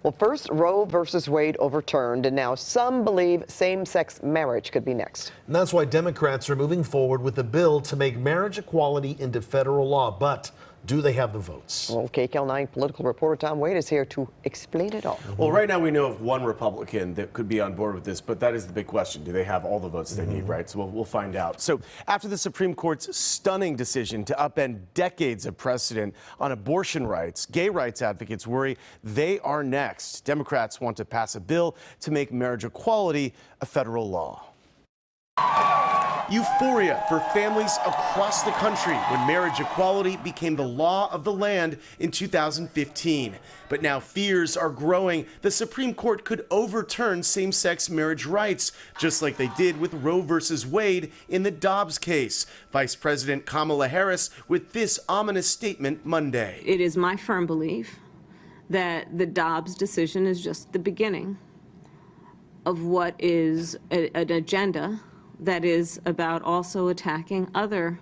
Well, first, Roe versus Wade overturned, and now some believe same-sex marriage could be next. And that's why Democrats are moving forward with a bill to make marriage equality into federal law. But do they have the votes? Well, KCAL 9 political reporter Tom Wade is here to explain it all. Well, right now we know of one Republican that could be on board with this, but that is the big question. Do they have all the votes they need, right? So we'll find out. So after the Supreme Court's stunning decision to upend decades of precedent on abortion rights, gay rights advocates worry they are next. Democrats want to pass a bill to make marriage equality a federal law. Euphoria for families across the country when marriage equality became the law of the land in 2015. But now fears are growing the Supreme Court could overturn same-sex marriage rights, just like they did with Roe versus Wade in the Dobbs case. Vice President Kamala Harris with this ominous statement Monday. It is my firm belief that the Dobbs decision is just the beginning of what is an agenda that is about also attacking other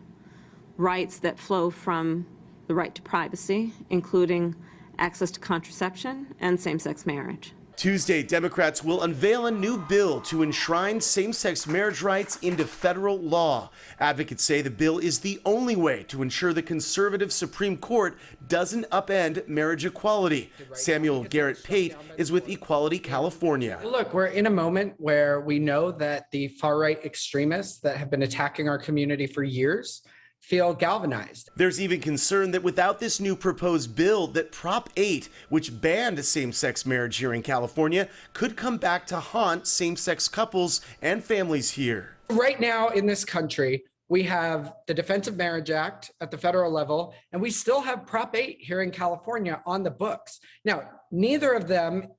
rights that flow from the right to privacy, including access to contraception and same-sex marriage. Tuesday, Democrats will unveil a new bill to enshrine same-sex marriage rights into federal law. Advocates say the bill is the only way to ensure the conservative Supreme Court doesn't upend marriage equality. Samuel Garrett Pate is with Equality California. Look, we're in a moment where we know that the far-right extremists that have been attacking our community for years feel galvanized. There's even concern that without this new proposed bill, that Prop 8, which banned same-sex marriage here in California, could come back to haunt same-sex couples and families here. Right now in this country, we have the Defense of Marriage Act at the federal level, and we still have Prop 8 here in California on the books. Now, neither of them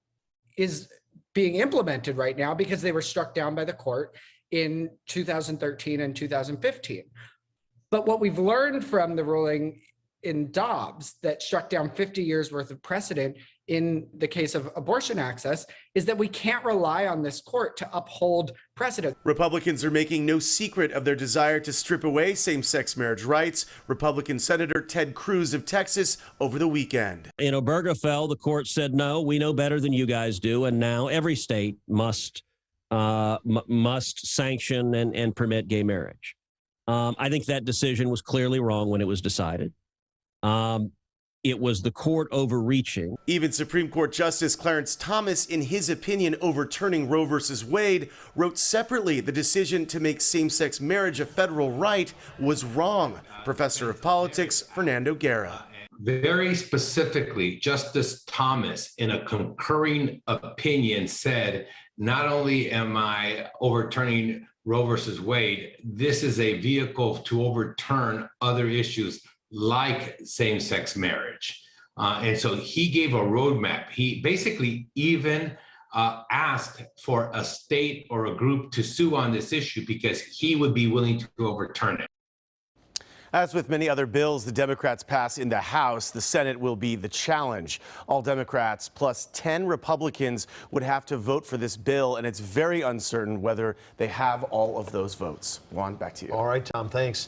is being implemented right now because they were struck down by the court in 2013 and 2015. But what we've learned from the ruling in Dobbs that struck down 50 years worth of precedent in the case of abortion access is that we can't rely on this court to uphold precedent. Republicans are making no secret of their desire to strip away same-sex marriage rights. Republican Senator Ted Cruz of Texas over the weekend. In Obergefell, the court said, no, we know better than you guys do, and now every state must sanction and permit gay marriage. I think that decision was clearly wrong when it was decided. It was the court overreaching. Even Supreme Court Justice Clarence Thomas, in his opinion overturning Roe versus Wade, wrote separately the decision to make same-sex marriage a federal right was wrong. Professor of Politics Fernando Guerra. Very specifically, Justice Thomas, in a concurring opinion, said, not only am I overturning Roe versus Wade, this is a vehicle to overturn other issues like same-sex marriage. And so he gave a roadmap. He basically even asked for a state or a group to sue on this issue because he would be willing to overturn it. As with many other bills the Democrats pass in the House, the Senate will be the challenge. All Democrats plus 10 Republicans would have to vote for this bill, and it's very uncertain whether they have all of those votes. Juan, back to you. All right, Tom, thanks.